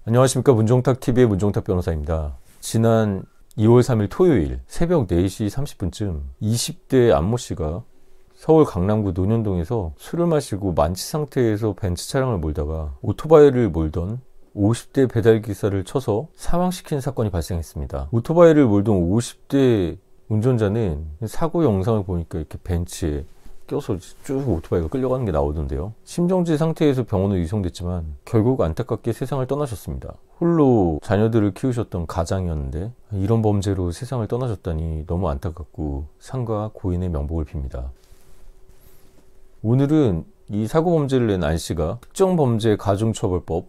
안녕하십니까. 문종탁TV의 문종탁 변호사입니다. 지난 2월 3일 토요일 새벽 4시 30분쯤 20대 안모씨가 서울 강남구 논현동에서 술을 마시고 만취 상태에서 벤츠 차량을 몰다가 오토바이를 몰던 50대 배달기사를 쳐서 사망시킨 사건이 발생했습니다. 오토바이를 몰던 50대 운전자는 사고 영상을 보니까 이렇게 벤츠에 껴서 쭉 오토바이가 끌려가는 게 나오던데요. 심정지 상태에서 병원으로 이송됐지만 결국 안타깝게 세상을 떠나셨습니다. 홀로 자녀들을 키우셨던 가장이었는데 이런 범죄로 세상을 떠나셨다니 너무 안타깝고 상가 고인의 명복을 빕니다. 오늘은 이 사고범죄를 낸 안씨가 특정범죄 가중처벌법,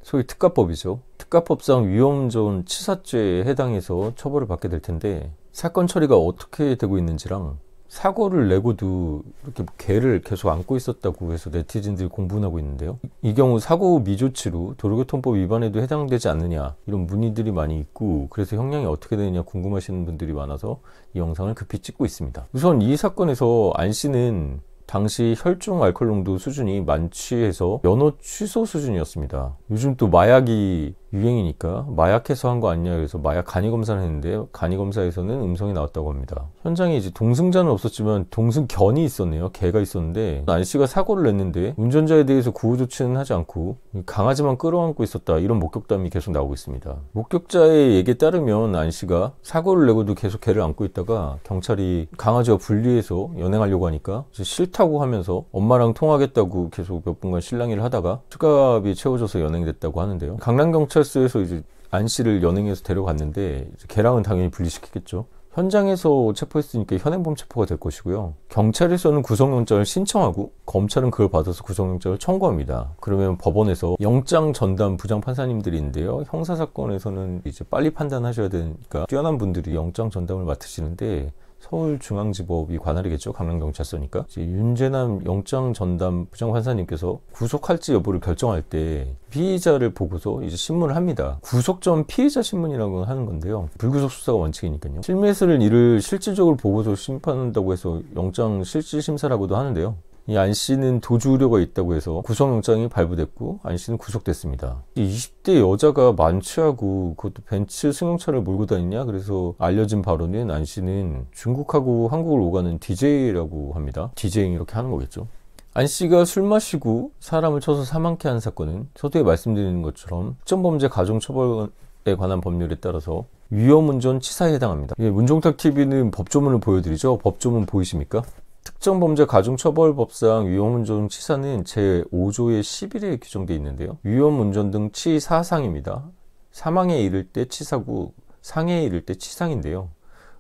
소위 특가법이죠. 특가법상 위험운전 치사죄에 해당해서 처벌을 받게 될 텐데 사건 처리가 어떻게 되고 있는지랑 사고를 내고도 이렇게 개를 계속 안고 있었다고 해서 네티즌들이 공분하고 있는데요. 이 경우 사고 미조치로 도로교통법 위반에도 해당되지 않느냐 이런 문의들이 많이 있고 그래서 형량이 어떻게 되느냐 궁금하시는 분들이 많아서 이 영상을 급히 찍고 있습니다. 우선 이 사건에서 안 씨는 당시 혈중 알코올 농도 수준이 만취해서 면허 취소 수준이었습니다. 요즘 또 마약이 유행이니까 마약해서 한 거 아니냐 그래서 마약 간이 검사를 했는데 간이 검사에서는 음성이 나왔다고 합니다. 현장에 이제 동승자는 없었지만 동승견이 있었네요. 개가 있었는데 안 씨가 사고를 냈는데 운전자에 대해서 구호 조치는 하지 않고 강아지만 끌어안고 있었다 이런 목격담이 계속 나오고 있습니다. 목격자의 얘기에 따르면 안 씨가 사고를 내고도 계속 개를 안고 있다가 경찰이 강아지와 분리해서 연행하려고 하니까 싫다고 하면서 엄마랑 통화하겠다고 계속 몇 분간 실랑이를 하다가 추가비 채워져서 연행됐다고 하는데요. 강남경찰서에서 이제 안 씨를 연행해서 데려갔는데 걔랑은 당연히 분리시키겠죠. 현장에서 체포했으니까 현행범 체포가 될 것이고요. 경찰에서는 구속영장을 신청하고 검찰은 그걸 받아서 구속영장을 청구합니다. 그러면 법원에서 영장 전담 부장 판사님들이 있는데요. 형사사건에서는 이제 빨리 판단하셔야 되니까 뛰어난 분들이 영장 전담을 맡으시는데 서울중앙지법이 관할이겠죠. 강남경찰서니까. 윤재남 영장 전담 부장판사님께서 구속할지 여부를 결정할 때 피의자를 보고서 이제 신문을 합니다. 구속 전 피의자 신문이라고 하는 건데요. 불구속 수사가 원칙이니까요. 실매스를 이를 실질적으로 보고서 심판한다고 해서 영장 실질심사라고도 하는데요. 이 안 씨는 도주 우려가 있다고 해서 구속영장이 발부됐고 안 씨는 구속됐습니다. 20대 여자가 만취하고 그것도 벤츠 승용차를 몰고 다니냐 그래서 알려진 바로는 안 씨는 중국하고 한국을 오가는 DJ라고 합니다. 디제잉 이렇게 하는 거겠죠. 안 씨가 술 마시고 사람을 쳐서 사망케 한 사건은 서두에 말씀드리는 것처럼 특정범죄 가중처벌에 관한 법률에 따라서 위험운전 치사에 해당합니다. 문종탁TV는 법조문을 보여드리죠. 법조문 보이십니까? 특정범죄 가중처벌법상 위험운전 치사는 제5조의 11에 규정되어 있는데요. 위험운전 등 치사상입니다. 사망에 이를 때 치사고 상해에 이를 때 치상인데요.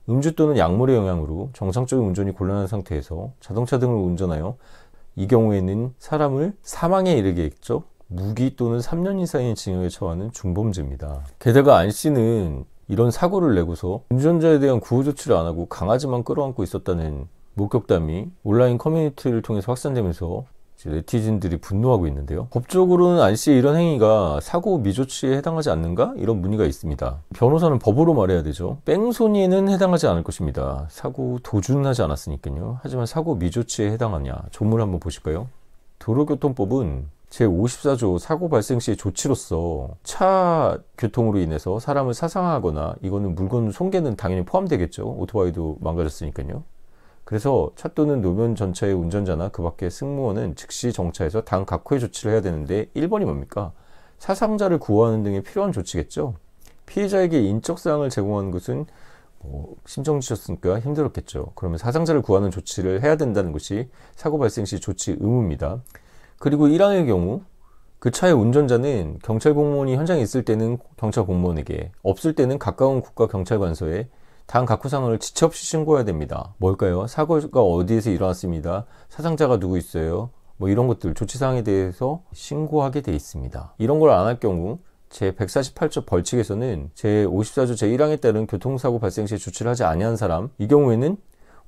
음주 또는 약물의 영향으로 정상적인 운전이 곤란한 상태에서 자동차 등을 운전하여 이 경우에는 사람을 사망에 이르게 했죠. 무기 또는 3년 이상의 징역에 처하는 중범죄입니다. 게다가 안 씨는 이런 사고를 내고서 운전자에 대한 구호 조치를 안 하고 강아지만 끌어안고 있었다는 목격담이 온라인 커뮤니티를 통해서 확산되면서 네티즌들이 분노하고 있는데요. 법적으로는 안 씨의 이런 행위가 사고 미조치에 해당하지 않는가? 이런 문의가 있습니다. 변호사는 법으로 말해야 되죠. 뺑소니에는 해당하지 않을 것입니다. 사고 도주는 하지 않았으니까요. 하지만 사고 미조치에 해당하냐? 조문을 한번 보실까요? 도로교통법은 제54조 사고 발생 시의 조치로서 차 교통으로 인해서 사람을 사상하거나 이거는 물건 손괴는 당연히 포함되겠죠. 오토바이도 망가졌으니까요. 그래서 차 또는 노면 전차의 운전자나 그 밖의 승무원은 즉시 정차해서 당 각호의 조치를 해야 되는데 1번이 뭡니까? 사상자를 구호하는 등의 필요한 조치겠죠. 피해자에게 인적사항을 제공하는 것은 심정지셨으니까 힘들었겠죠. 그러면 사상자를 구하는 조치를 해야 된다는 것이 사고 발생 시 조치 의무입니다. 그리고 1항의 경우 그 차의 운전자는 경찰 공무원이 현장에 있을 때는 경찰 공무원에게, 없을 때는 가까운 국가경찰관서에 당 각호 상황을 지체 없이 신고해야 됩니다. 뭘까요? 사고가 어디에서 일어났습니다. 사상자가 누구 있어요? 이런 것들 조치사항에 대해서 신고하게 돼 있습니다. 이런 걸 안 할 경우 제148조 벌칙에서는 제54조 제1항에 따른 교통사고 발생 시 조치를 하지 아니한 사람, 이 경우에는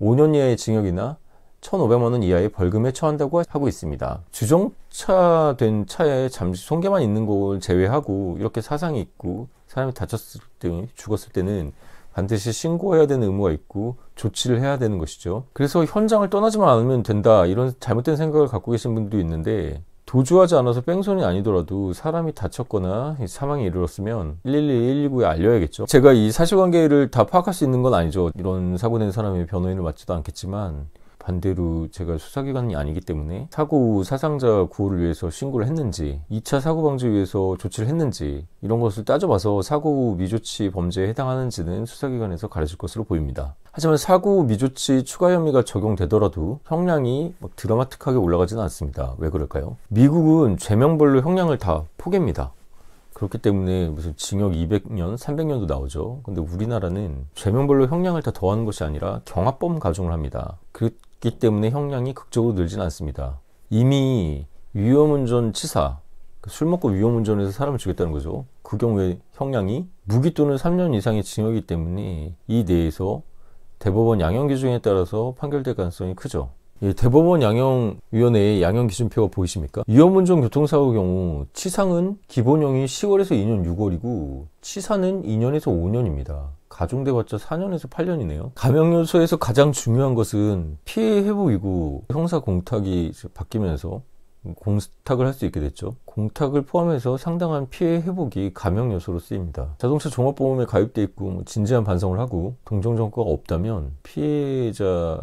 5년 이하의 징역이나 1,500만 원 이하의 벌금에 처한다고 하고 있습니다. 주정차된 차에 잠시 손괴만 있는 걸 제외하고 이렇게 사상이 있고 사람이 다쳤을 때, 죽었을 때는 반드시 신고해야 되는 의무가 있고 조치를 해야 되는 것이죠. 그래서 현장을 떠나지만 않으면 된다 이런 잘못된 생각을 갖고 계신 분들도 있는데 도주하지 않아서 뺑소니 아니더라도 사람이 다쳤거나 사망에 이르렀으면 112, 119에 알려야겠죠. 제가 이 사실관계를 다 파악할 수 있는 건 아니죠. 이런 사고 낸 사람의 변호인을 맡지도 않겠지만, 반대로 제가 수사기관이 아니기 때문에 사고 후 사상자 구호를 위해서 신고를 했는지, 2차 사고 방지를 위해서 조치를 했는지, 이런 것을 따져봐서 사고 후 미조치 범죄에 해당하는지는 수사기관에서 가르칠 것으로 보입니다. 하지만 사고 후 미조치 추가 혐의가 적용되더라도 형량이 막 드라마틱하게 올라가지는 않습니다. 왜 그럴까요? 미국은 죄명별로 형량을 다 포개입니다. 그렇기 때문에 무슨 징역 200년, 300년도 나오죠. 근데 우리나라는 죄명별로 형량을 다 더하는 것이 아니라 경합범 가중을 합니다. 그렇기 때문에 형량이 극적으로 늘진 않습니다. 이미 위험운전 치사, 술 먹고 위험운전해서 사람을 죽였다는 거죠. 그 경우에 형량이 무기 또는 3년 이상의 징역이기 때문에 이 내에서 대법원 양형기준에 따라서 판결될 가능성이 크죠. 대법원 양형위원회의 양형기준표가 보이십니까? 위험운전 교통사고 경우 치상은 기본형이 10월에서 2년 6월이고 치사는 2년에서 5년입니다. 가중돼봤자 4년에서 8년이네요. 감형요소에서 가장 중요한 것은 피해 회복이고 형사 공탁이 바뀌면서 공탁을 할 수 있게 됐죠. 공탁을 포함해서 상당한 피해 회복이 감형 요소로 쓰입니다. 자동차 종합보험에 가입돼 있고 진지한 반성을 하고 동정정과가 없다면 피해자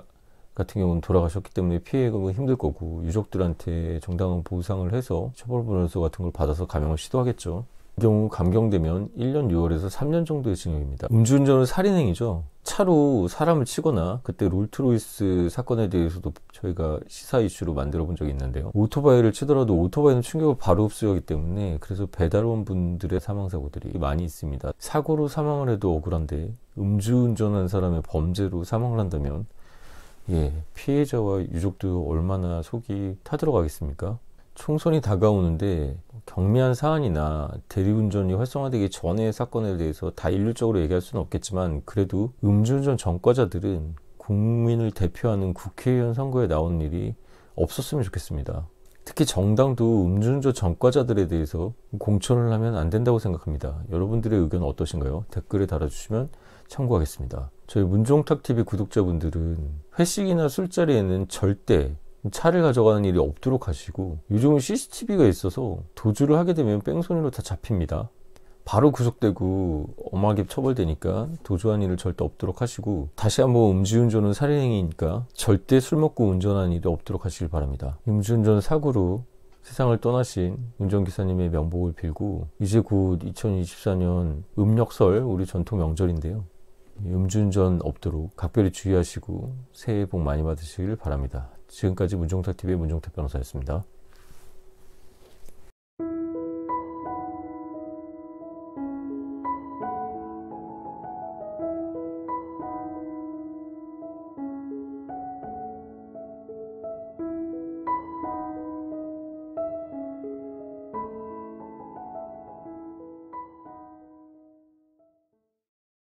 같은 경우는 돌아가셨기 때문에 피해가 힘들 거고 유족들한테 정당한 보상을 해서 처벌변호사 같은 걸 받아서 감형을 시도하겠죠. 이 경우 감경되면 1년 6월에서 3년 정도의 징역입니다. 음주운전은 살인행위죠. 차로 사람을 치거나 그때 롤스로이스 사건에 대해서도 저희가 시사 이슈로 만들어 본 적이 있는데요. 오토바이를 치더라도 오토바이는 충격을 바로 흡수하기 때문에 그래서 배달원 분들의 사망사고들이 많이 있습니다. 사고로 사망을 해도 억울한데 음주운전한 사람의 범죄로 사망을 한다면 피해자와 유족도 얼마나 속이 타들어가겠습니까? 총선이 다가오는데 경미한 사안이나 대리운전이 활성화되기 전의 사건에 대해서 다 일률적으로 얘기할 수는 없겠지만 그래도 음주운전 전과자들은 국민을 대표하는 국회의원 선거에 나오는 일이 없었으면 좋겠습니다. 특히 정당도 음주운전 전과자들에 대해서 공천을 하면 안 된다고 생각합니다. 여러분들의 의견은 어떠신가요? 댓글에 달아주시면 참고하겠습니다. 저희 문종탁TV 구독자분들은 회식이나 술자리에는 절대 차를 가져가는 일이 없도록 하시고 요즘은 CCTV가 있어서 도주를 하게 되면 뺑소니로 다 잡힙니다. 바로 구속되고 엄하게 처벌되니까 도주한 일을 절대 없도록 하시고 다시 한번 음주운전은 살인행위니까 절대 술 먹고 운전하는 일이 없도록 하시길 바랍니다. 음주운전 사고로 세상을 떠나신 운전기사님의 명복을 빌고 이제 곧 2024년 음력설 우리 전통 명절인데요. 음주운전 없도록 각별히 주의하시고 새해 복 많이 받으시길 바랍니다. 지금까지 문종탁TV의 문종탁 변호사였습니다.